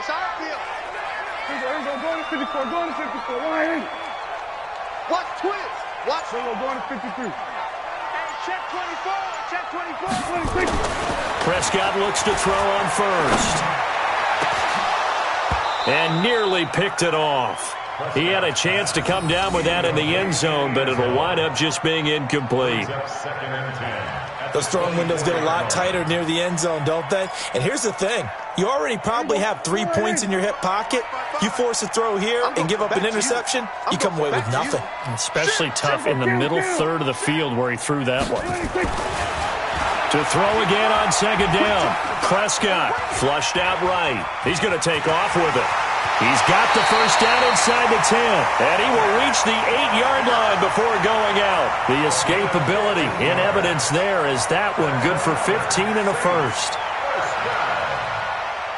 It's our field. Going to 54, going to 54. Why? Watch twist. Watch. Going to 53. Check 24. Check 24. Prescott looks to throw on first. And nearly picked it off. He had a chance to come down with that in the end zone, but it'll wind up just being incomplete. Those throwing windows get a lot tighter near the end zone, don't they? And here's the thing. You already probably have 3 points in your hip pocket. You force a throw here and give up an interception, you come away with nothing. Especially tough in the middle third of the field where he threw that one. To throw again on second down. Prescott flushed out right. He's going to take off with it. He's got the first down inside the 10, and he will reach the 8-yard line before going out. The escapability in evidence there is that one good for 15 and a first.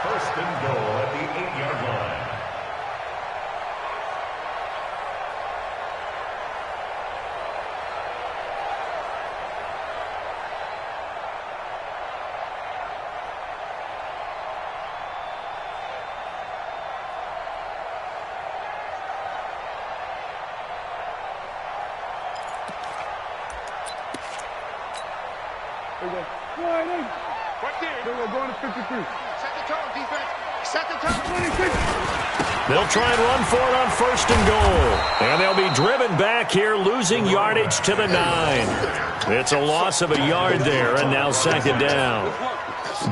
First and goal at the 8-yard line. Going to 53. Set the tone, defense. Set the tone. 26. They'll try and run for it on first and goal. And they'll be driven back here, losing yardage to the 9. It's a loss of a yard there, and now second down.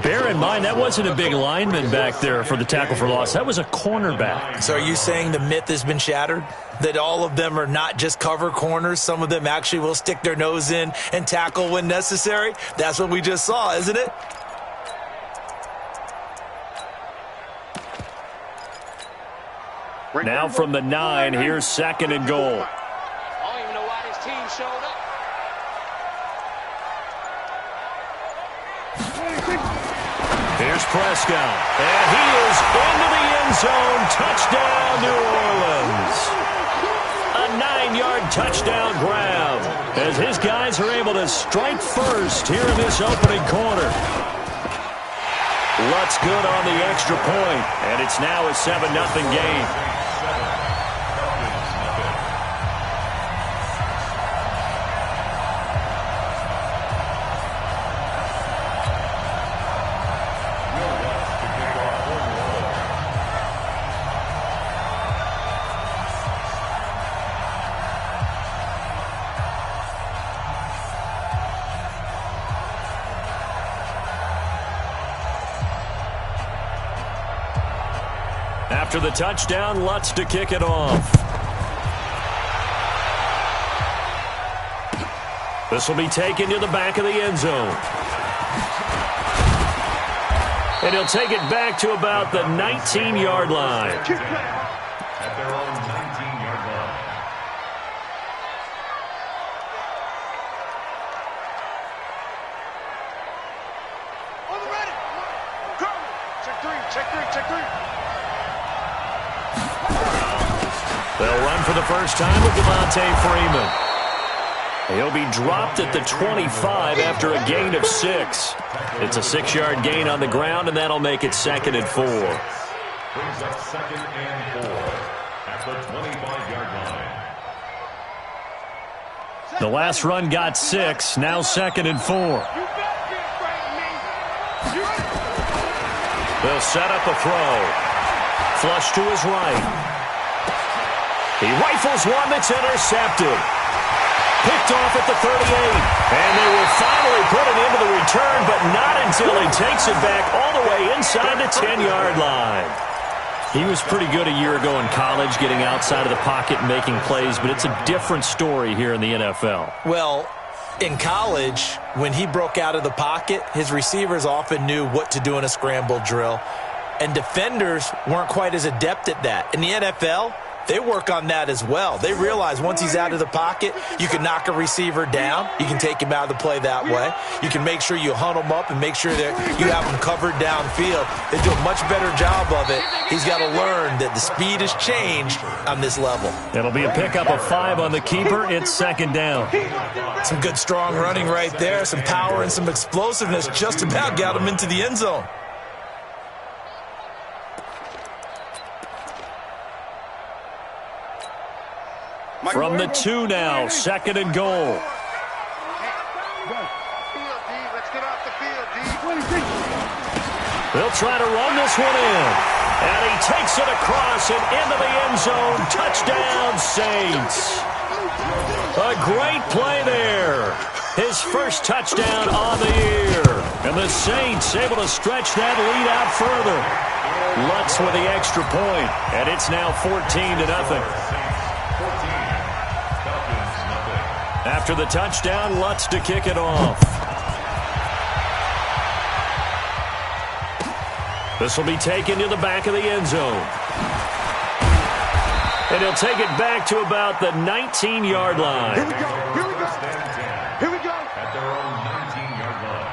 Bear in mind, that wasn't a big lineman back there for the tackle for loss. That was a cornerback. So are you saying the myth has been shattered? That all of them are not just cover corners? Some of them actually will stick their nose in and tackle when necessary? That's what we just saw, isn't it? Now from the 9, here's second and goal. I don't even know why this team showed up. Here's Prescott. And he is into the end zone. Touchdown, New Orleans. A 9-yard touchdown grab as his guys are able to strike first here in this opening quarter. Lutz good on the extra point, and it's now a 7-0 game. After the touchdown, Lutz to kick it off. This will be taken to the back of the end zone. And he'll take it back to about the 19-yard line. At their own 19-yard line. On the ready. Check three, check three, check three. They'll run for the first time with Devontae Freeman. He'll be dropped at the 25 after a gain of 6. It's a 6-yard gain on the ground, and that'll make it second and 4. Brings up second and 4 at the 25-yard line. The last run got 6. Now second and 4. They'll set up a throw. Flush to his right. He rifles one that's intercepted. Picked off at the 38. And they will finally put it into the return, but not until he takes it back all the way inside the 10-yard line. He was pretty good a year ago in college, getting outside of the pocket and making plays, but it's a different story here in the NFL. Well, in college, when he broke out of the pocket, his receivers often knew what to do in a scramble drill. And defenders weren't quite as adept at that. In the NFL, they work on that as well. They realize once he's out of the pocket, you can knock a receiver down. You can take him out of the play that way. You can make sure you hunt him up and make sure that you have him covered downfield. They do a much better job of it. He's got to learn that the speed has changed on this level. It'll be a pickup of 5 on the keeper. It's second down. Some good strong running right there. Some power and some explosiveness just about got him into the end zone. From the 2 now, 2nd and goal. They'll try to run this one in. And he takes it across and into the end zone. Touchdown, Saints. A great play there. His first touchdown on the year. And the Saints able to stretch that lead out further. Lutz with the extra point. And it's now 14-0. After the touchdown, Lutz to kick it off. This will be taken to the back of the end zone. And he'll take it back to about the 19-yard line. Here we go. Here we go. Here we go. At their own 19-yard line.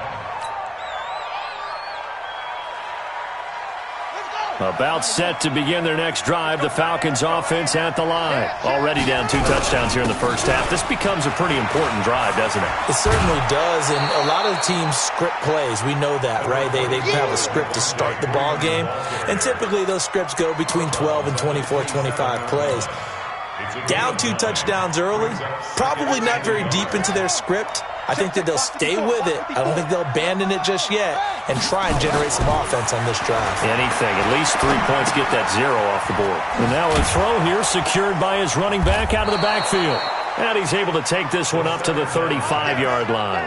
About set to begin their next drive. The Falcons offense at the line. Already down 2 touchdowns here in the first half. This becomes a pretty important drive, doesn't it? It certainly does, and a lot of teams script plays. We know that, right? They have a script to start the ball game, and typically those scripts go between 12 and 24, 25 plays. Down 2 touchdowns early, probably not very deep into their script. I think that they'll stay with it. I don't think they'll abandon it just yet and try and generate some offense on this drive. Anything. At least 3 points, get that 0 off the board. And now a throw here secured by his running back out of the backfield. And he's able to take this one up to the 35-yard line.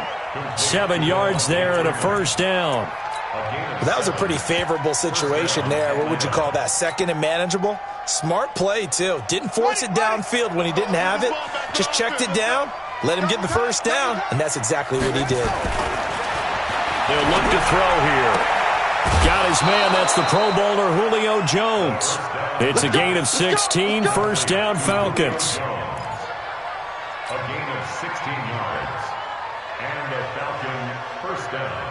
7 yards there and a first down. Well, that was a pretty favorable situation there. What would you call that? 2nd and manageable? Smart play, too. Didn't force it downfield when he didn't have it. Just checked it down. Let him get the first down, and that's exactly what he did. They'll look to throw here. Got his man. That's the Pro Bowler Julio Jones. It's a gain of 16. First down, Falcons. A gain of 16 yards. And a Falcon first down.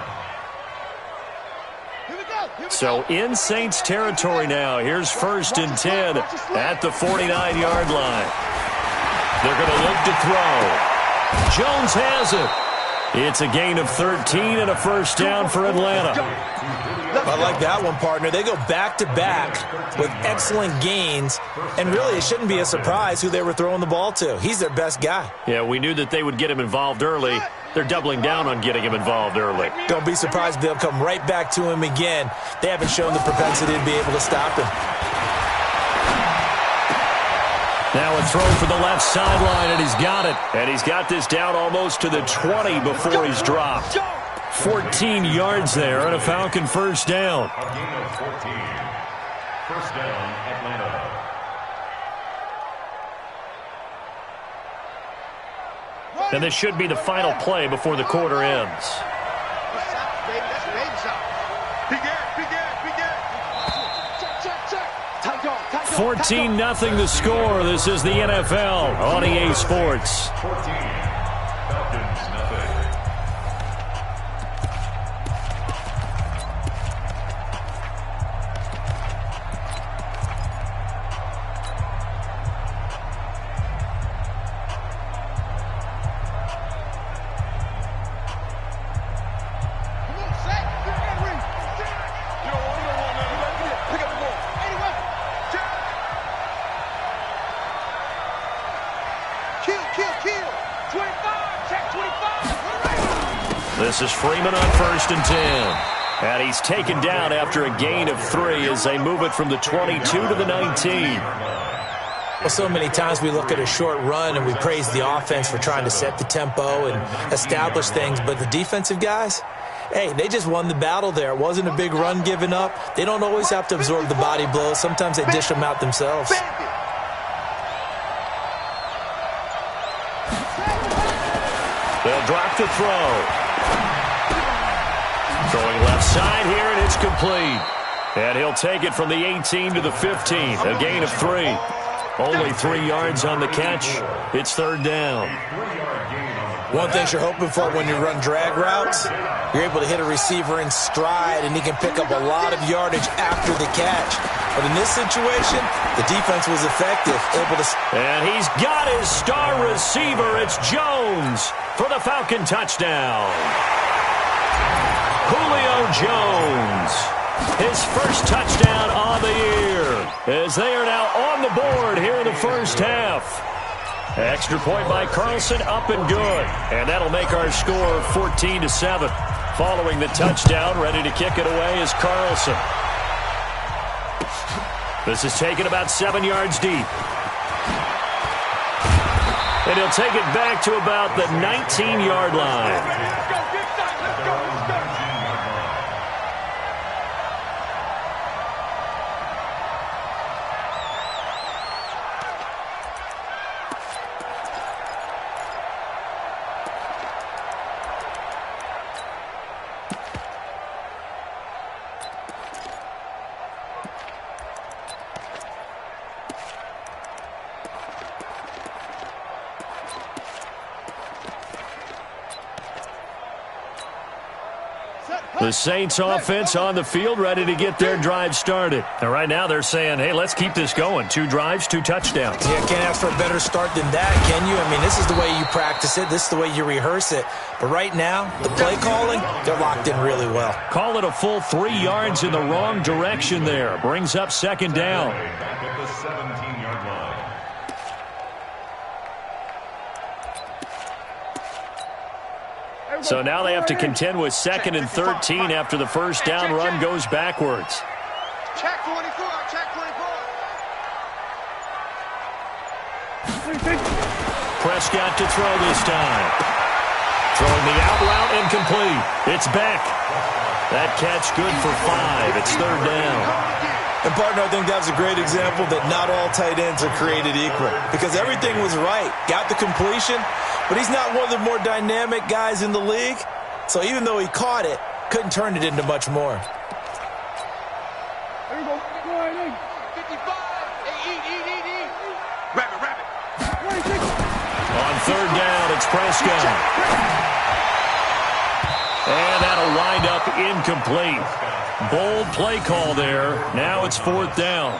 So in Saints territory now. Here's 1st and 10 at the 49-yard line. They're going to look to throw. Jones has it. It's a gain of 13 and a first down for Atlanta. I like that one, partner. They go back-to-back with excellent gains, and really it shouldn't be a surprise who they were throwing the ball to. He's their best guy. Yeah, we knew that they would get him involved early. They're doubling down on getting him involved early. Don't be surprised if they'll come right back to him again. They haven't shown the propensity to be able to stop him. Now a throw for the left sideline, and he's got it. And he's got this down almost to the 20 before he's dropped. 14 yards there and a Falcon first down. A gain of 14. First down, Atlanta. And this should be the final play before the quarter ends. 14-0 the score. This is the NFL on EA Sports. 14. Falcons, nothing. This is Freeman on 1st and 10. And he's taken down after a gain of 3 as they move it from the 22 to the 19. Well, so many times we look at a short run and we praise the offense for trying to set the tempo and establish things, but the defensive guys, hey, they just won the battle there. It wasn't a big run given up. They don't always have to absorb the body blows. Sometimes they dish them out themselves. They'll drop to throw. Throwing left side here, and it's complete. And he'll take it from the 18 to the 15. A gain of 3. Only 3 yards on the catch. It's 3rd down. One thing you're hoping for when you run drag routes, you're able to hit a receiver in stride, and he can pick up a lot of yardage after the catch. But in this situation, the defense was effective, able to... And he's got his star receiver. It's Jones for the Falcon touchdown. Julio Jones, his first touchdown on the year, as they are now on the board here in the first half. Extra point by Carlson, up and good. And that'll make our score 14-7. Following the touchdown, ready to kick it away is Carlson. This is taken about 7 yards deep. And he'll take it back to about the 19-yard line. The Saints offense on the field, ready to get their drive started. And right now they're saying, hey, let's keep this going. 2 drives, 2 touchdowns. Yeah, can't ask for a better start than that, can you? I mean, this is the way you practice it. This is the way you rehearse it. But right now, the play calling, they're locked in really well. Call it a full 3 yards in the wrong direction there. Brings up second down. Back at the 17-yard line. So now they have to contend with 2nd and 13 after the first down run goes backwards. Check 24, check 24. Prescott to throw this time. Throwing the out route, incomplete. It's back. That catch good for 5. It's 3rd down. And, partner, I think that was a great example that not all tight ends are created equal. Because everything was right. Got the completion, but he's not one of the more dynamic guys in the league. So even though he caught it, couldn't turn it into much more. There you go. Go ahead, 55. Hey, eat. Rabbit. On 3rd down, it's Prescott. And that'll wind up incomplete. Bold play call there. Now it's 4th down.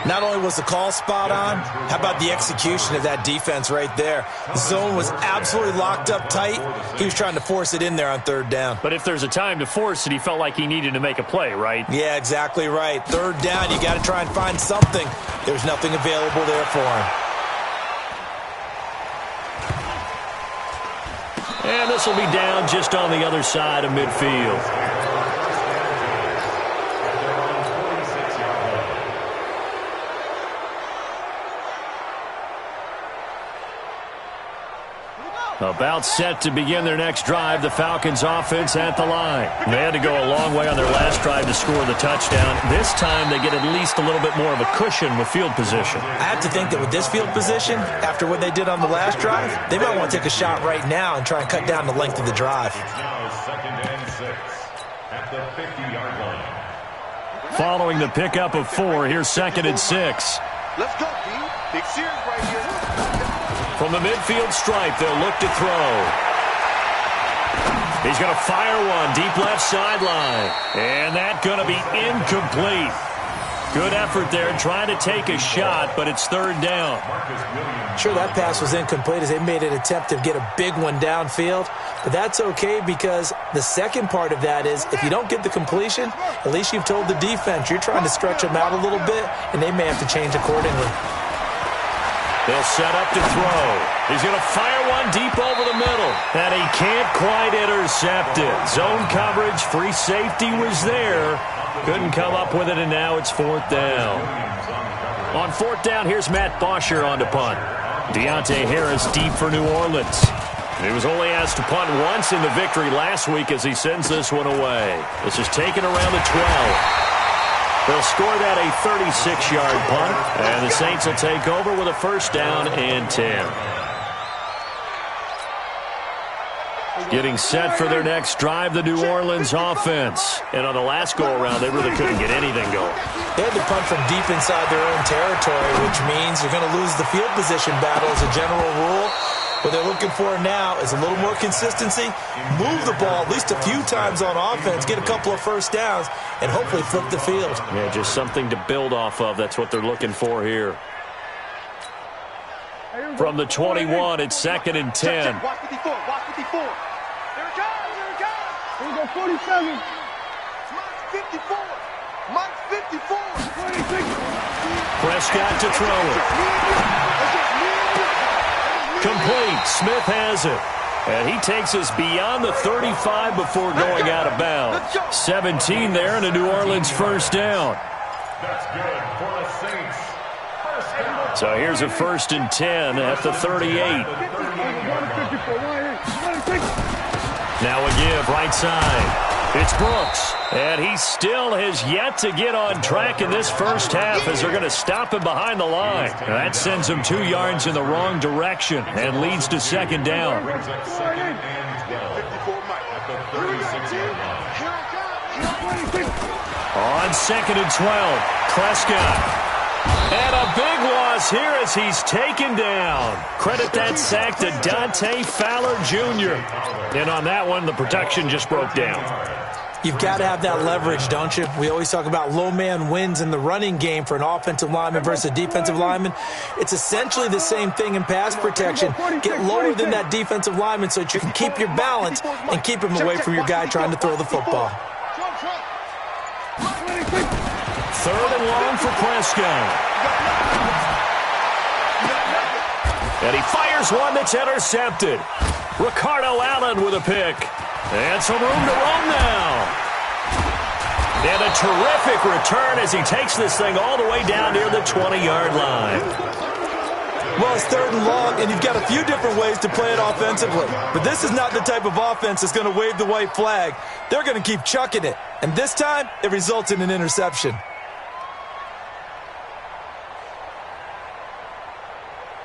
Not only was the call spot on, how about the execution of that defense right there? The zone was absolutely locked up tight. He was trying to force it in there on 3rd down. But if there's a time to force it, he felt like he needed to make a play, right? Yeah, exactly right. 3rd down, you got to try and find something. There's nothing available there for him. And this will be down just on the other side of midfield. About set to begin their next drive, the Falcons offense at the line. They had to go a long way on their last drive to score the touchdown. This time they get at least a little bit more of a cushion with field position. I have to think that with this field position, after what they did on the last drive, they might want to take a shot right now and try and cut down the length of the drive. It's now 2nd and 6 at the 50-yard line. Following the pickup of 4, here's 2nd and 6. Let's go, B. Big series right here. From the midfield stripe, they'll look to throw. He's going to fire one deep left sideline. And that's going to be incomplete. Good effort there trying to take a shot, but it's 3rd down. Sure, that pass was incomplete as they made an attempt to get a big one downfield. But that's okay because the second part of that is if you don't get the completion, at least you've told the defense you're trying to stretch them out a little bit, and they may have to change accordingly. They'll set up to throw. He's going to fire one deep over the middle. And he can't quite intercept it. Zone coverage, free safety was there. Couldn't come up with it, and now it's 4th down. On 4th down, here's Matt Bosher on to punt. Deontay Harris deep for New Orleans. He was only asked to punt once in the victory last week as he sends this one away. This is taken around the 12. They'll score that a 36-yard punt, and the Saints will take over with a 1st down and 10. Getting set for their next drive, the New Orleans offense. And on the last go-around, they really couldn't get anything going. They had to punt from deep inside their own territory, which means you're going to lose the field position battle as a general rule. What they're looking for now is a little more consistency, move the ball at least a few times on offense, get a couple of 1st downs, and hopefully flip the field. Yeah, just something to build off of. That's what they're looking for here. From the 21, it's 2nd and 10. Watch 54, watch 54. There it goes, there it goes. Here we go, 47. Mike's 54. Mike's 54. 26. Prescott to throw it. Complete. Smith has it. And he takes us beyond the 35 before going out of bounds. 17 there and a New Orleans first down. That's good for the Saints. First down. So here's a 1st and 10 at the 38. Now a give right side. It's Brooks. And he still has yet to get on track in this first half as they're going to stop him behind the line. That sends him 2 yards in the wrong direction and leads to 2nd down. Brings up 2nd and 12 at the 36-yard line. On 2nd and 12, Prescott. And a big loss here as he's taken down. Credit that sack to Dante Fowler Jr. And on that one, the protection just broke down. You've got to have that leverage, don't you? We always talk about low man wins in the running game for an offensive lineman versus a defensive lineman. It's essentially the same thing in pass protection. Get lower than that defensive lineman so that you can keep your balance and keep him away from your guy trying to throw the football. 3rd and long for Prescott. And he fires one that's intercepted. Ricardo Allen with a pick. And some room to run now. And a terrific return as he takes this thing all the way down near the 20-yard line. Well, it's 3rd and long, and you've got a few different ways to play it offensively. But this is not the type of offense that's going to wave the white flag. They're going to keep chucking it. And this time, it results in an interception.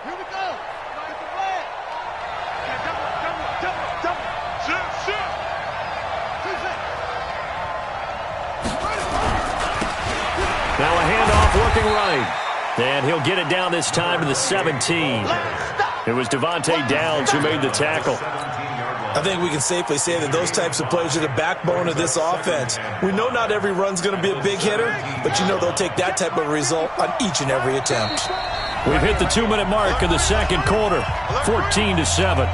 Here we go. Get the flag. Double. Shoot. Now a handoff looking right. And he'll get it down this time to the 17. It was Devontae Downs who made the tackle. I think we can safely say that those types of plays are the backbone of this offense. We know not every run's going to be a big hitter, but you know they'll take that type of result on each and every attempt. We've hit the 2-minute mark of the 2nd quarter, 14-7.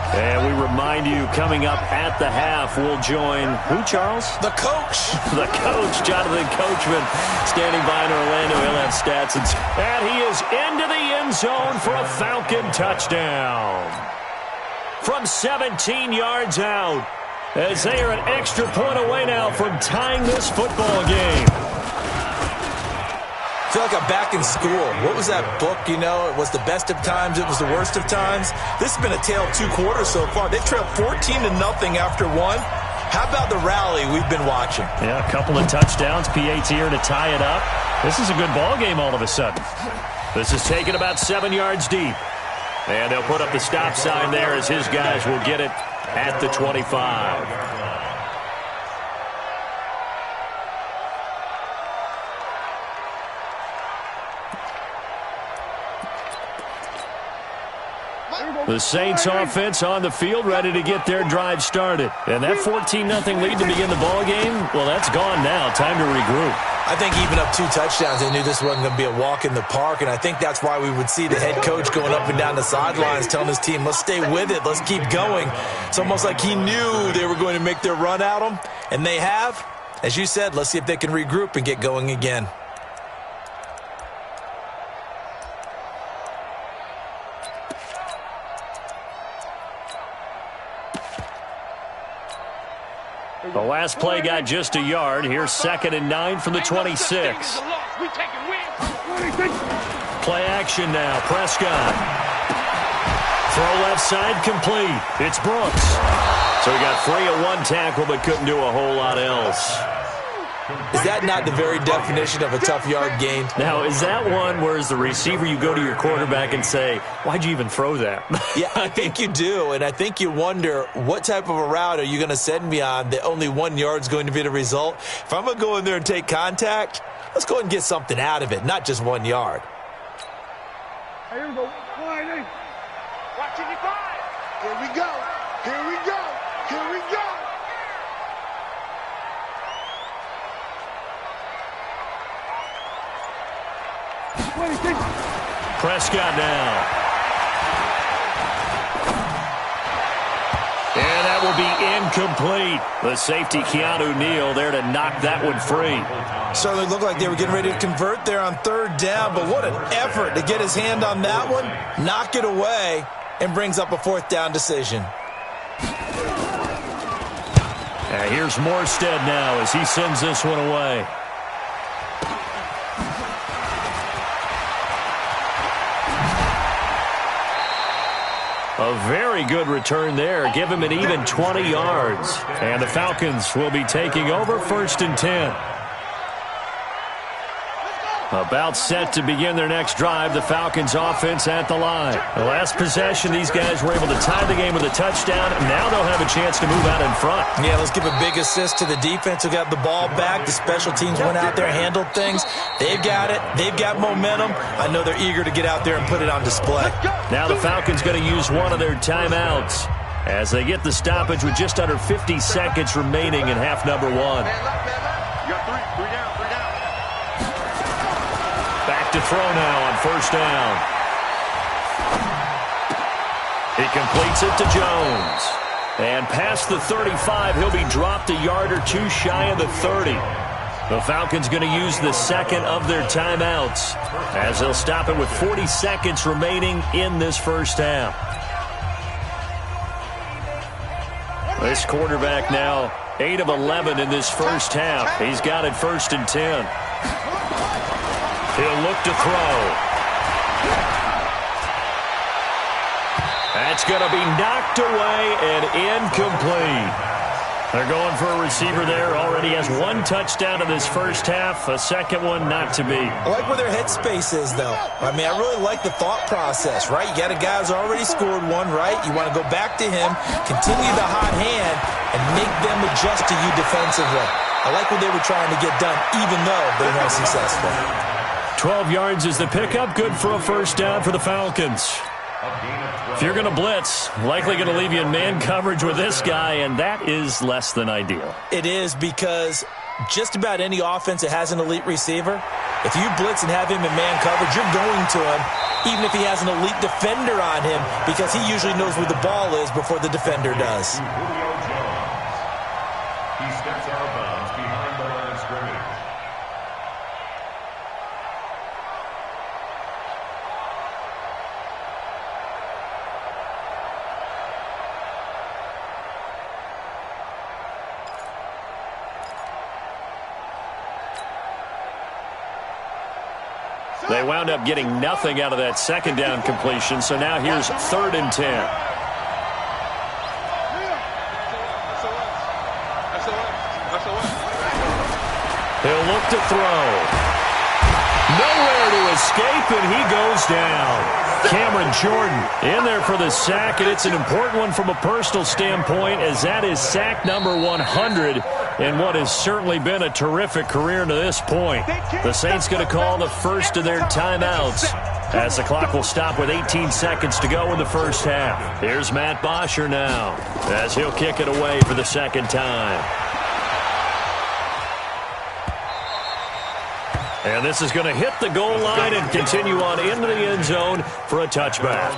And we remind you, coming up at the half, we'll join who, Charles? The coach. The coach, Jonathan Coachman, standing by in Orlando. He'll have stats. And he is into the end zone for a Falcon touchdown. From 17 yards out, as they are an extra point away now from tying this football game. I feel like I'm back in school. What was that book, you know? It was the best of times. It was the worst of times. This has been a tale of 2 quarters so far. They've trailed 14-0 after 1. How about the rally we've been watching? Yeah, a couple of touchdowns. PAT here to tie it up. This is a good ball game all of a sudden. This is taken about 7 yards deep. And they'll put up the stop sign there as his guys will get it at the 25. The Saints offense on the field, ready to get their drive started. And that 14-0 lead to begin the ball game, well, that's gone now. Time to regroup. I think even up 2 touchdowns, they knew this wasn't going to be a walk in the park, and I think that's why we would see the head coach going up and down the sidelines telling his team, let's stay with it, let's keep going. It's almost like he knew they were going to make their run at him, and they have. As you said, let's see if they can regroup and get going again. The last play got just a yard. Here's 2nd and 9 from the 26. Play action now. Prescott. Throw left side complete. It's Brooks. So he got free of 1 tackle but couldn't do a whole lot else. Is that not the very definition of a tough yard gain? Now, is that one where as the receiver you go to your quarterback and say, why'd you even throw that? Yeah, I think you do, and I think you wonder what type of a route are you going to send me on that only 1 yard's going to be the result? If I'm going to go in there and take contact, let's go and get something out of it, not just 1 yard. Here we go. Watch it, Here we go. Here we go. Here we go. Prescott now. And that will be incomplete. The safety, Keanu Neal, there to knock that one free. Certainly looked like they were getting ready to convert there on third down, but what an effort to get his hand on that one, knock it away, and brings up a fourth down decision. Here's Morstead now as he sends this one away. A very good return there. Give him an even 20 yards. And the Falcons will be taking over 1st and 10. About set to begin their next drive, the Falcons offense at the line. The last possession, these guys were able to tie the game with a touchdown. Now they'll have a chance to move out in front. Yeah, let's give a big assist to the defense who got the ball back. The special teams went out there, handled things. They've got it. They've got momentum. I know they're eager to get out there and put it on display. Now the Falcons going to use one of their timeouts as they get the stoppage with just under 50 seconds remaining in half number 1. You got three down. Back to throw now on 1st down. He completes it to Jones. And past the 35, he'll be dropped a yard or two shy of the 30. The Falcons going to use the second of their timeouts as they'll stop it with 40 seconds remaining in this first half. This quarterback now 8 of 11 in this first half. He's got it 1st and 10. He'll look to throw. That's going to be knocked away and incomplete. They're going for a receiver there. Already has 1 touchdown in this first half. A second one not to be. I like where their headspace is, though. I mean, I really like the thought process, right? You got a guy who's already scored one, right? You want to go back to him, continue the hot hand, and make them adjust to you defensively. I like what they were trying to get done, even though they weren't successful. 12 yards is the pickup. Good for a first down for the Falcons. If you're going to blitz, likely going to leave you in man coverage with this guy, and that is less than ideal. It is, because just about any offense that has an elite receiver, if you blitz and have him in man coverage, you're going to him, even if he has an elite defender on him, because he usually knows where the ball is before the defender does. He steps out of bounds behind the line of scrimmage. They wound up getting nothing out of that second down completion, so now here's 3rd and 10. He'll look to throw. Nowhere to escape, and he goes down. Cameron Jordan in there for the sack, and it's an important one from a personal standpoint, as that is sack number 100 in what has certainly been a terrific career to this point. The Saints going to call the first of their timeouts as the clock will stop with 18 seconds to go in the first half. Here's Matt Bosher now as he'll kick it away for the second time. And this is going to hit the goal line and continue on into the end zone for a touchback.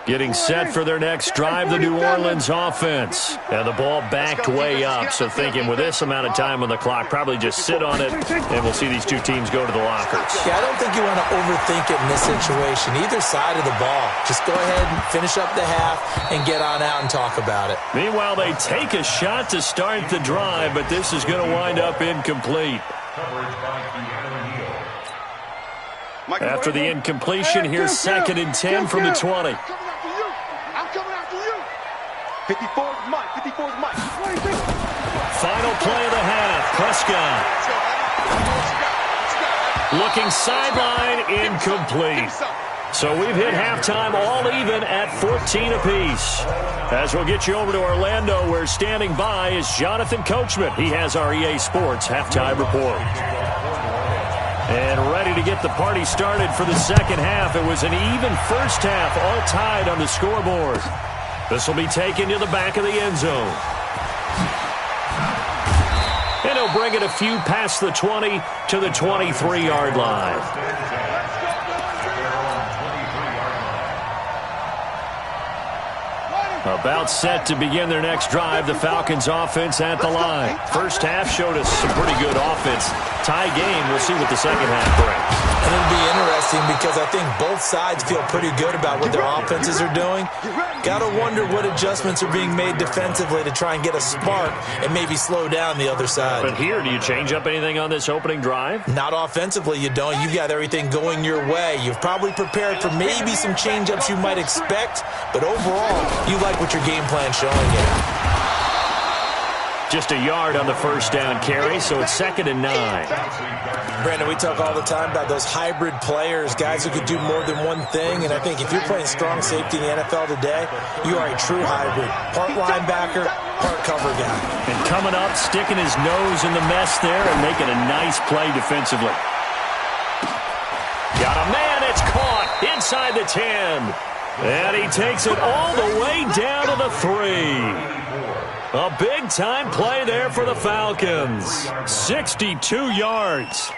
Getting set for their next drive, the New Orleans offense. And the ball backed way up, so thinking with this amount of time on the clock, probably just sit on it, and we'll see these two teams go to the lockers. Yeah, I don't think you want to overthink it in this situation. Either side of the ball. Just go ahead and finish up the half and get on out and talk about it. Meanwhile, they take a shot to start the drive, but this is going to wind up incomplete. After the incompletion, here's 2nd and 10 from the 20. I'm coming after you. 54's Mike. 54's Mike. Final play of the half. Prescott. Looking sideline, incomplete. So we've hit halftime all even at 14 apiece. As we'll get you over to Orlando, where standing by is Jonathan Coachman. He has our EA Sports halftime report. And ready to get the party started for the second half. It was an even first half, all tied on the scoreboard. This will be taken to the back of the end zone. And he'll they'll bring it a few past the 20 to the 23-yard line. About set to begin their next drive, the Falcons offense at the line. First half showed us some pretty good offense. Tie game, we'll see what the second half brings. And it'll be interesting because I think both sides feel pretty good about what their offenses are doing. Got to wonder what adjustments are being made defensively to try and get a spark and maybe slow down the other side. But here, do you change up anything on this opening drive? Not offensively, you don't. You've got everything going your way. You've probably prepared for maybe some change-ups you might expect, but overall, you like what your game plan's showing you. Just a yard on the first down carry, so it's 2nd and 9. Brandon, we talk all the time about those hybrid players, guys who could do more than one thing, and I think if you're playing strong safety in the NFL today, you are a true hybrid. Part linebacker, part cover guy. And coming up, sticking his nose in the mess there and making a nice play defensively. Got a man, it's caught inside the 10. And he takes it all the way down to the 3. A big-time play there for the Falcons. 62 yards.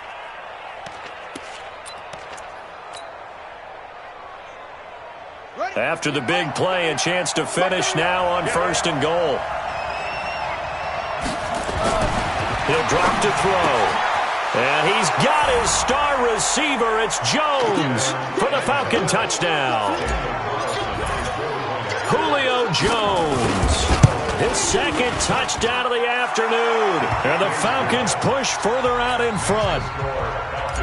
After the big play, a chance to finish now on 1st and goal. He'll drop to throw. And he's got his star receiver. It's Jones for the Falcon touchdown. Julio Jones. His 2nd touchdown of the afternoon. And the Falcons push further out in front.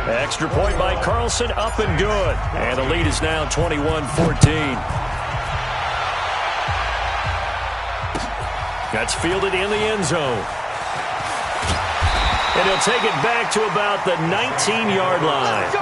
Extra point by Carlson, up and good. And the lead is now 21-14. That's fielded in the end zone. And he'll take it back to about the 19-yard line.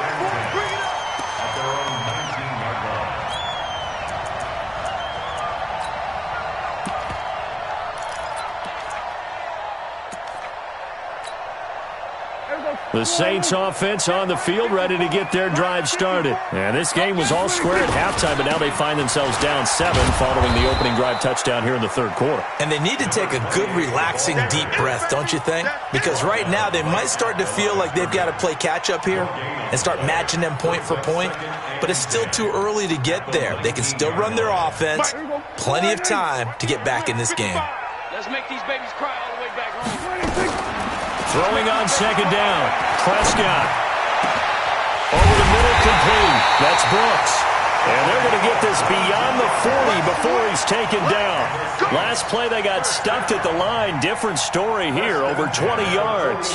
The Saints offense on the field, ready to get their drive started. And this game was all square at halftime, but now they find themselves down 7 following the opening drive touchdown here in the 3rd quarter. And they need to take a good, relaxing, deep breath, don't you think? Because right now they might start to feel like they've got to play catch-up here and start matching them point for point. But it's still too early to get there. They can still run their offense. Plenty of time to get back in this game. Let's make these babies cry all the way back home. Throwing on 2nd down. Prescott. Over the middle, complete. That's Brooks. And they're going to get this beyond the 40 before he's taken down. Last play, they got stuffed at the line. Different story here, over 20 yards.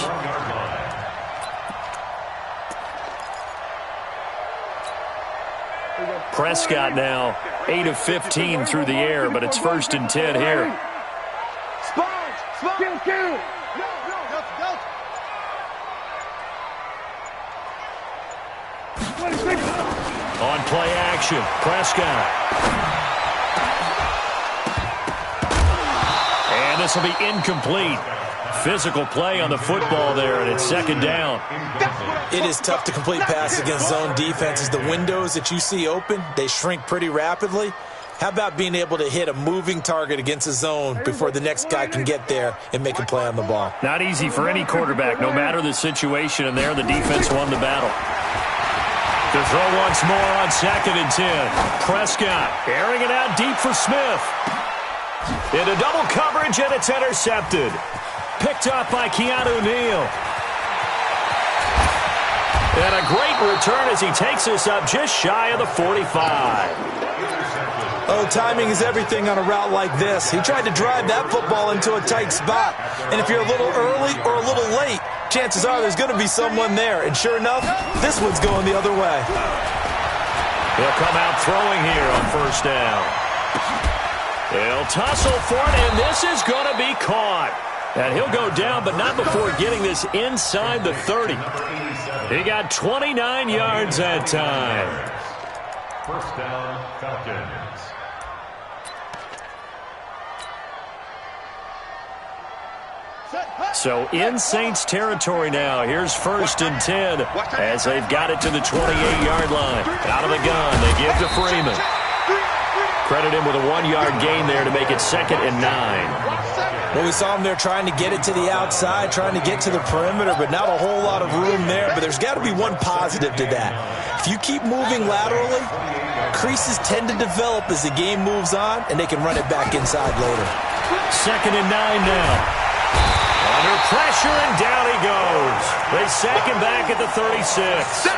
Prescott now 8 of 15 through the air, but it's 1st and 10 here. Kill. On play action, Prescott. And this will be incomplete. Physical play on the football there, and it's 2nd down. It is tough to complete pass against zone defenses. The windows that you see open, they shrink pretty rapidly. How about being able to hit a moving target against a zone before the next guy can get there and make a play on the ball? Not easy for any quarterback, no matter the situation, and there the defense won the battle. To throw once more on 2nd and 10. Prescott airing it out deep for Smith. Into double coverage, and it's intercepted. Picked up by Keanu Neal. And a great return as he takes us up just shy of the 45. Oh, timing is everything on a route like this. He tried to drive that football into a tight spot. And if you're a little early or a little late, chances are there's going to be someone there. And sure enough, this one's going the other way. He'll come out throwing here on 1st down. He'll tussle for it, and this is going to be caught. And he'll go down, but not before getting this inside the 30. He got 29 yards that time. 1st down, Falcons. So in Saints territory now. Here's 1st and 10 as they've got it to the 28-yard line. Out of the gun, they give to Freeman. Credit him with a 1-yard gain there to make it 2nd and 9. Well, we saw him there trying to get it to the outside, trying to get to the perimeter, but not a whole lot of room there. But there's got to be one positive to that. If you keep moving laterally, creases tend to develop as the game moves on, and they can run it back inside later. 2nd and 9 now. Under pressure, and down he goes. They sack him back at the 36.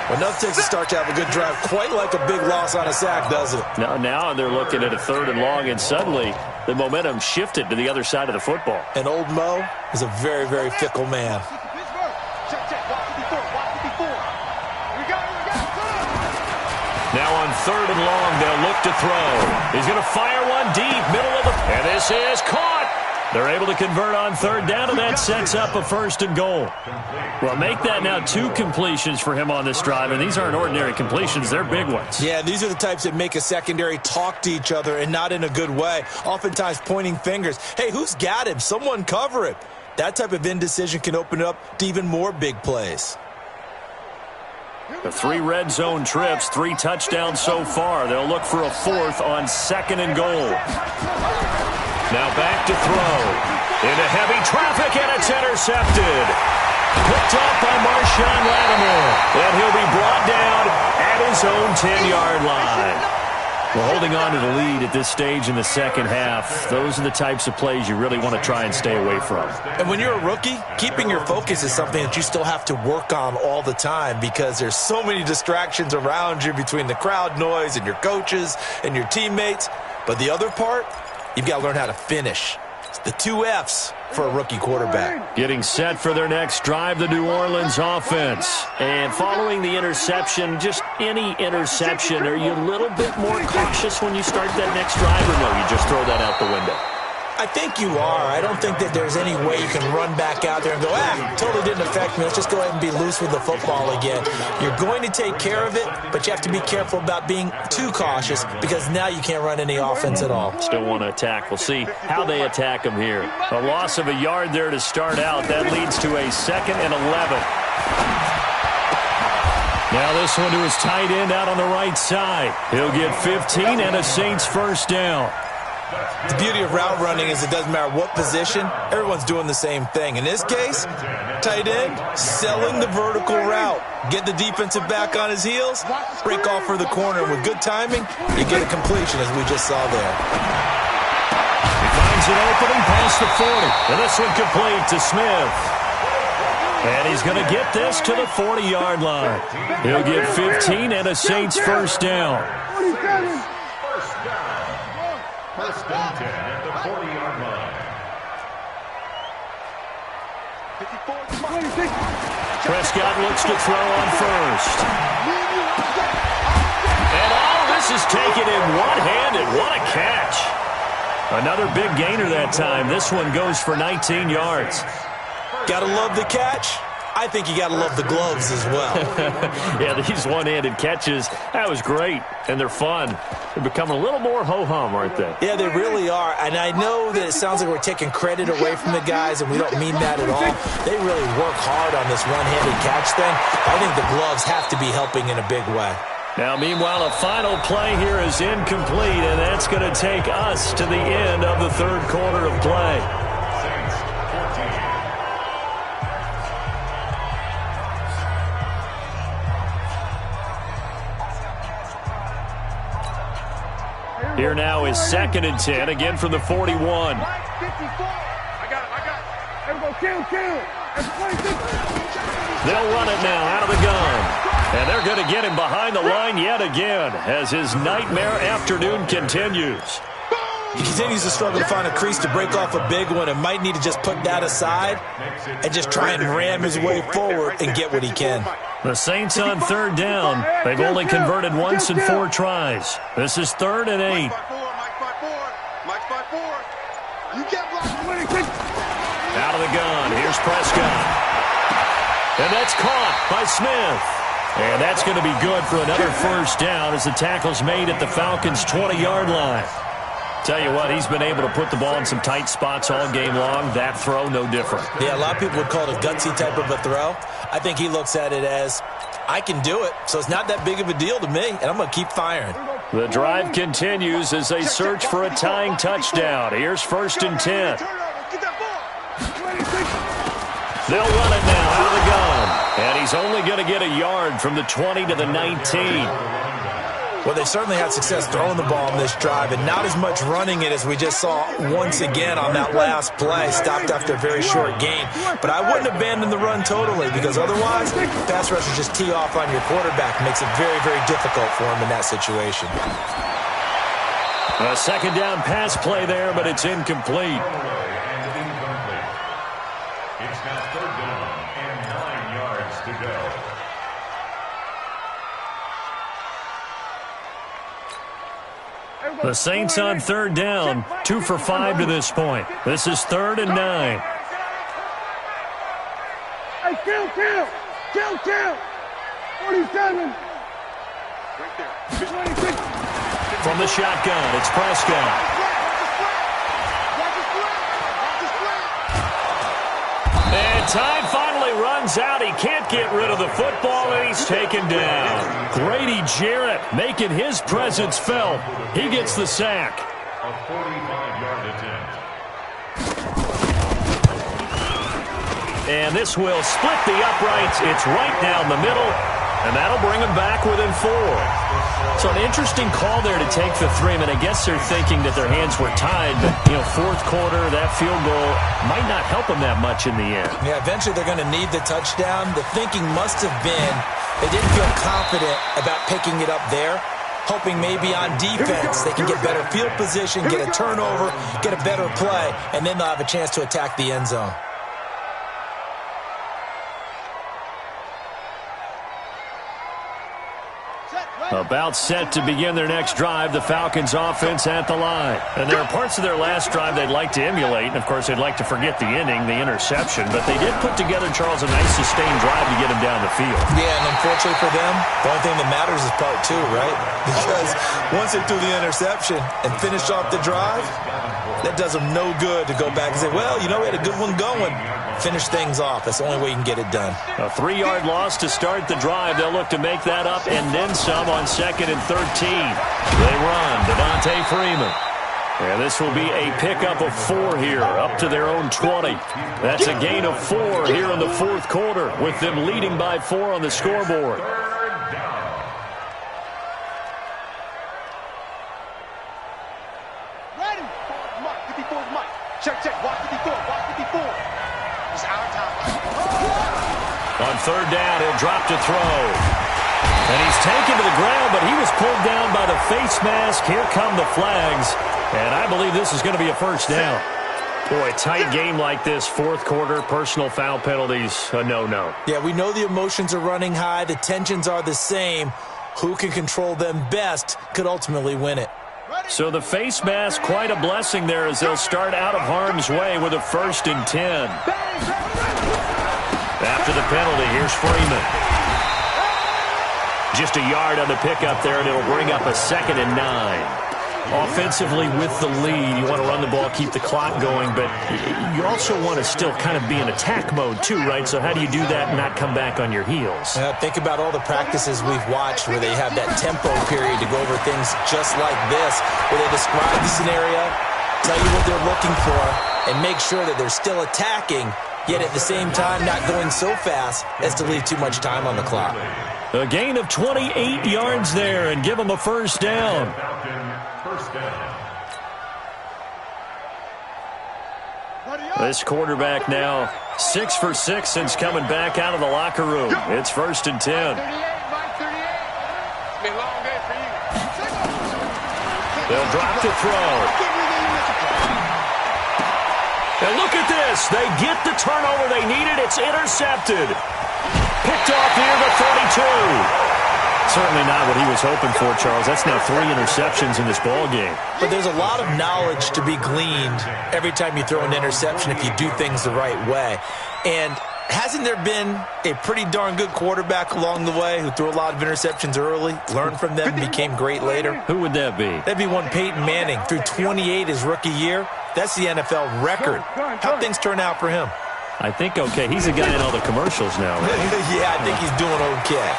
Well, enough takes to start to have a good drive, quite like a big loss on a sack, does it? Now they're looking at a 3rd and long, and suddenly the momentum shifted to the other side of the football. And old Mo is a very, very fickle man. Now on 3rd and long, they'll look to throw. He's going to fire one deep, middle of the... And this is caught. They're able to convert on 3rd down, and that sets up a 1st and goal. Well, make that now 2 completions for him on this drive, and these aren't ordinary completions. They're big ones. Yeah, these are the types that make a secondary talk to each other, and not in a good way, oftentimes pointing fingers. Hey, who's got him? Someone cover him. That type of indecision can open it up to even more big plays. The 3 red zone trips, 3 touchdowns so far. They'll look for a 4th on 2nd and goal. Now back to throw. Into heavy traffic, and it's intercepted. Picked up by Marshawn Lattimore. And he'll be brought down at his own 10-yard line. Well, holding on to the lead at this stage in the second half, those are the types of plays you really want to try and stay away from. And when you're a rookie, keeping your focus is something that you still have to work on all the time because there's so many distractions around you between the crowd noise and your coaches and your teammates. But the other part, you've got to learn how to finish. It's the 2 F's for a rookie quarterback. Getting set for their next drive, the New Orleans offense. And following the interception, just any interception, are you a little bit more cautious when you start that next drive, or no, you just throw that out the window? I think you are. I don't think that there's any way you can run back out there and go, totally didn't affect me. Let's just go ahead and be loose with the football again. You're going to take care of it, but you have to be careful about being too cautious because now you can't run any offense at all. Still want to attack. We'll see how they attack them here. A loss of a yard there to start out. That leads to a 2nd and 11. Now this one to his tight end out on the right side. He'll get 15 and a Saints 1st down. The beauty of route running is it doesn't matter what position, everyone's doing the same thing. In this case, tight end, selling the vertical route. Get the defensive back on his heels, break off for the corner. With good timing, you get a completion as we just saw there. He finds an opening past the 40. And this one complete to Smith. And he's going to get this to the 40-yard line. He'll get 15 and a Saints 1st down. 1st and 10 at the 40-yard line. Prescott looks to throw on 1st. And this is taken in one-handed. What a catch. Another big gainer that time. This one goes for 19 yards. Gotta love the catch. I think you gotta love the gloves as well. Yeah, these one-handed catches, that was great, and they're fun. They're becoming a little more ho-hum, aren't they? Yeah, they really are, and I know that it sounds like we're taking credit away from the guys, and we don't mean that at all. They really work hard on this one-handed catch thing. I think the gloves have to be helping in a big way. Now, meanwhile, a final play here is incomplete, and that's going to take us to the end of the 3rd quarter of play. Here now is 2nd and 10, again from the 41. I got it. Everybody kill. They'll run it now out of the gun. And they're going to get him behind the line yet again as his nightmare afternoon continues. He continues to struggle to find a crease to break off a big one and might need to just put that aside and just try and ram his way forward and get what he can. The Saints on 3rd down. They've only converted once in 4 tries. This is 3rd and 8. Mike 5-4. You get blocked. Out of the gun. Here's Prescott. And that's caught by Smith. And that's going to be good for another 1st down as the tackle's made at the Falcons' 20-yard line. Tell you what, he's been able to put the ball in some tight spots all game long. That throw, no different. Yeah, a lot of people would call it a gutsy type of a throw. I think he looks at it as, I can do it, so it's not that big of a deal to me, and I'm going to keep firing. The drive continues as they search for a tying touchdown. Here's 1st and 10. They'll run it now out of the gun. And he's only going to get a yard from the 20 to the 19. Well, they certainly had success throwing the ball on this drive, and not as much running it as we just saw once again on that last play, stopped after a very short gain. But I wouldn't abandon the run totally, because otherwise, pass rushers just tee off on your quarterback. Makes it very, very difficult for him in that situation. A second down pass play there, but it's incomplete. It's now third down and 9 yards to go. The Saints on third down, 2 for 5 to this point. This is 3rd and 9. Hey, kill! 47. Right there. 26. From the shotgun, it's Prescott. And time finally runs out. He can't get rid of the football, and he's taken down. Grady Jarrett making his presence felt. He gets the sack. A 45-yard attempt. And this will split the uprights. It's right down the middle, and that'll bring him back within 4. So an interesting call there to take the 3. I mean, I guess they're thinking that their hands were tied, but, fourth quarter, that field goal might not help them that much in the end. Yeah, eventually they're going to need the touchdown. The thinking must have been they didn't feel confident about picking it up there, hoping maybe on defense they can get better field position, get a turnover, get a better play, and then they'll have a chance to attack the end zone. About set to begin their next drive, the Falcons offense at the line. And there are parts of their last drive they'd like to emulate. And, of course, they'd like to forget the inning, the interception. But they did put together, Charles, a nice sustained drive to get him down the field. Yeah, and unfortunately for them, the only thing that matters is part 2, right? Because once they threw the interception and finished off the drive, that does them no good to go back and say, well, we had a good one going. Finish things off. That's the only way you can get it done. A 3-yard loss to start the drive. They'll look to make that up and then some on 2nd and 13. They run to Devontae Freeman. And this will be a pickup of 4 here, up to their own 20. That's a gain of 4 here in the fourth quarter, with them leading by 4 on the scoreboard. Ready. 54's Mike. Check. Watch 54. It's our time. On third down, he'll drop to throw. And he's taken to the ground, but he was pulled down by the face mask. Here come the flags. And I believe this is going to be a first down. Boy, tight game like this, fourth quarter, personal foul penalties, a no-no. Yeah, we know the emotions are running high. The tensions are the same. Who can control them best could ultimately win it. So the face mask, quite a blessing there as they'll start out of harm's way with a 1st and 10. After the penalty, here's Freeman. Just a yard on the pickup there, and it'll bring up a 2nd and 9. Offensively with the lead, you want to run the ball, keep the clock going, but you also want to still kind of be in attack mode too, right? So how do you do that and not come back on your heels? Think about all the practices we've watched where they have that tempo period to go over things just like this, where they describe the scenario, tell you what they're looking for, and make sure that they're still attacking, yet at the same time not going so fast as to leave too much time on the clock. A gain of 28 yards there and give them a first down. This quarterback now 6 for 6 since coming back out of the locker room. It's 1st and 10. Mike 38. It's been a long day for you. They'll drop to throw. And look at this. They get the turnover they needed. It's intercepted. Picked off near the 32. Certainly not what he was hoping for, Charles. That's now 3 interceptions in this ball game. But there's a lot of knowledge to be gleaned every time you throw an interception if you do things the right way. And hasn't there been a pretty darn good quarterback along the way who threw a lot of interceptions early, learned from them, became great later? Who would that be? That'd be one Peyton Manning. Threw 28 his rookie year. That's the NFL record. How'd things turn out for him? I think okay. He's a guy in all the commercials now, right? Yeah, I think he's doing okay.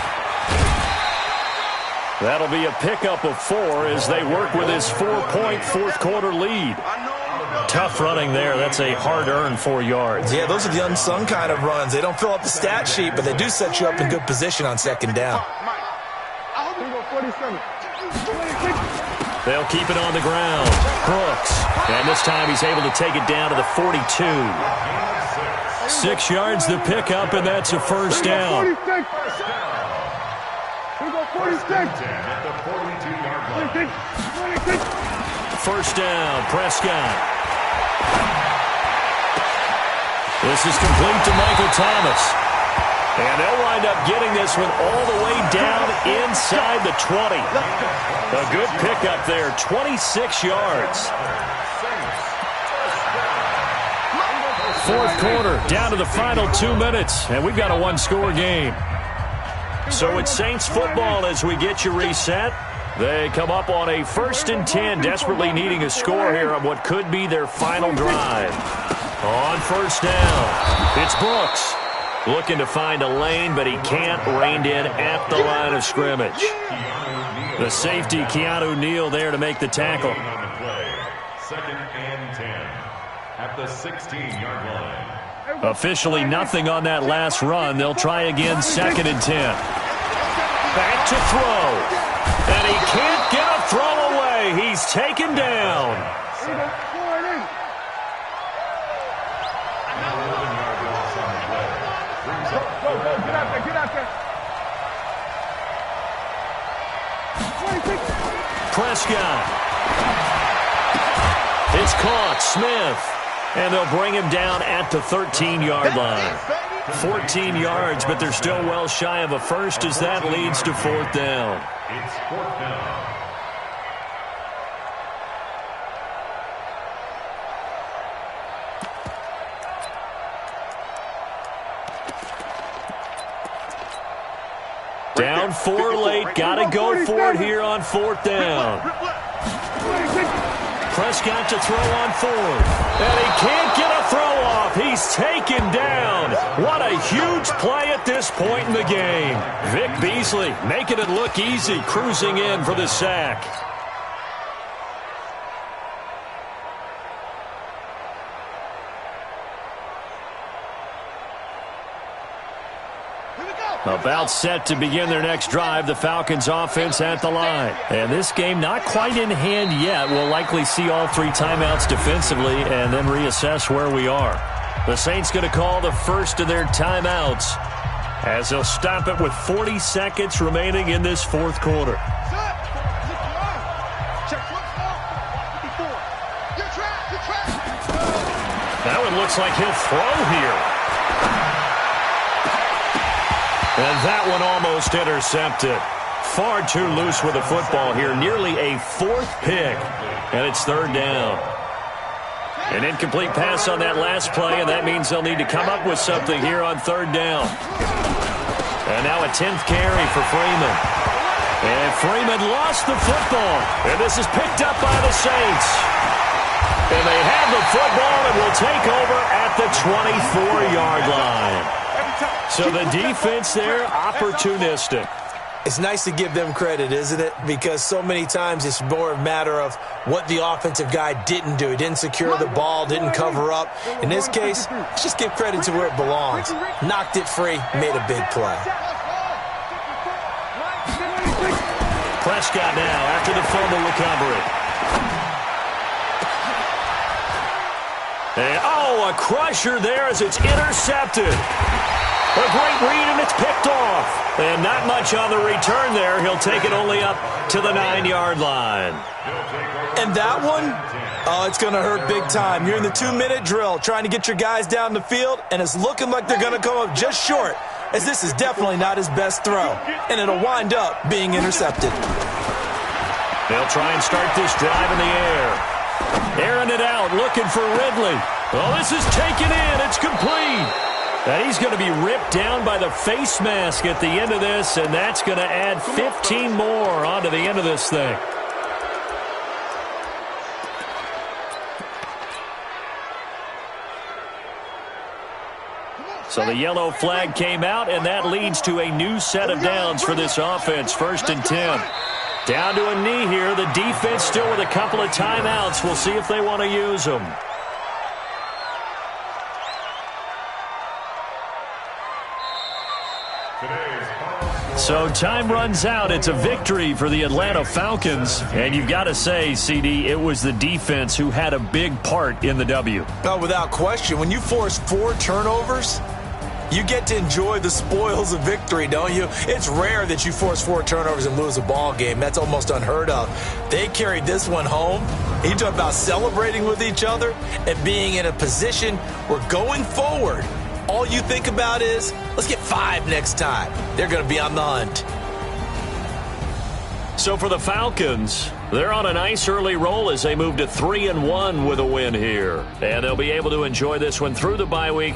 That'll be a pickup of 4 as they work with his 4-point fourth quarter lead. Tough running there. That's a hard-earned 4 yards. Yeah, those are the unsung kind of runs. They don't fill up the stat sheet, but they do set you up in good position on second down. They'll keep it on the ground. Brooks. And this time he's able to take it down to the 42. 6 yards the pickup, and that's a first down. First down, Prescott. This is complete to Michael Thomas. And they'll wind up getting this one all the way down inside the 20. A good pickup there, 26 yards. Fourth quarter, down to the final 2 minutes, and we've got a one-score game. So it's Saints football as we get you reset. They come up on a 1st and 10, desperately needing a score here on what could be their final drive. On first down, it's Brooks. Looking to find a lane, but he can't. Reined in at the line of scrimmage. The safety, Keanu Neal, there to make the tackle. 2nd and 10 at the 16-yard line. Officially nothing on that last run. They'll try again, 2nd and 10. Back to throw. And he can't get a throw away. He's taken down. Prescott. It's caught. Smith. And they'll bring him down at the 13-yard line. 14 yards, but they're still well shy of a first as that leads to 4th down. It's 4th down. Down 4 late. Got to go for it here on 4th down. Prescott to throw on 4th. And he can't get a throw off. He's taken down. What a huge play at this point in the game. Vic Beasley making it look easy, cruising in for the sack. About set to begin their next drive, the Falcons offense at the line. And this game not quite in hand yet. We'll likely see all 3 timeouts defensively and then reassess where we are. The Saints going to call the first of their timeouts as they'll stop it with 40 seconds remaining in this 4th quarter. Now it looks like he'll throw here. And that one almost intercepted. Far too loose with the football here. Nearly a 4th pick. And it's 3rd down. An incomplete pass on that last play, and that means they'll need to come up with something here on 3rd down. And now a 10th carry for Freeman. And Freeman lost the football. And this is picked up by the Saints. And they have the football and will take over at the 24-yard line. So the defense there, opportunistic. It's nice to give them credit, isn't it? Because so many times it's more a matter of what the offensive guy didn't do. He didn't secure the ball, didn't cover up. In this case, let's just give credit to where it belongs. Knocked it free, made a big play. Prescott now after the fumble recovery. And, a crusher there as it's intercepted. A great read, and it's picked off. And not much on the return there. He'll take it only up to the 9-yard line. And that one, it's going to hurt big time. You're in the 2-minute drill trying to get your guys down the field, and it's looking like they're going to come up just short, as this is definitely not his best throw. And it'll wind up being intercepted. They'll try and start this drive in the air. Airing it out, looking for Ridley. Well, this is taken in. It's complete. And he's going to be ripped down by the face mask at the end of this, and that's going to add 15 more onto the end of this thing. So the yellow flag came out, and that leads to a new set of downs for this offense. 1st and 10. Down to a knee here. The defense still with a couple of timeouts. We'll see if they want to use them. So time runs out. It's a victory for the Atlanta Falcons. And you've got to say, CD, it was the defense who had a big part in the W. No, without question. When you force 4 turnovers, you get to enjoy the spoils of victory, don't you? It's rare that you force 4 turnovers and lose a ball game. That's almost unheard of. They carried this one home. You talk about celebrating with each other and being in a position where going forward, all you think about is, let's get 5 next time. They're going to be on the hunt. So for the Falcons, they're on a nice early roll as they move to 3-1 with a win here. And they'll be able to enjoy this one through the bye week.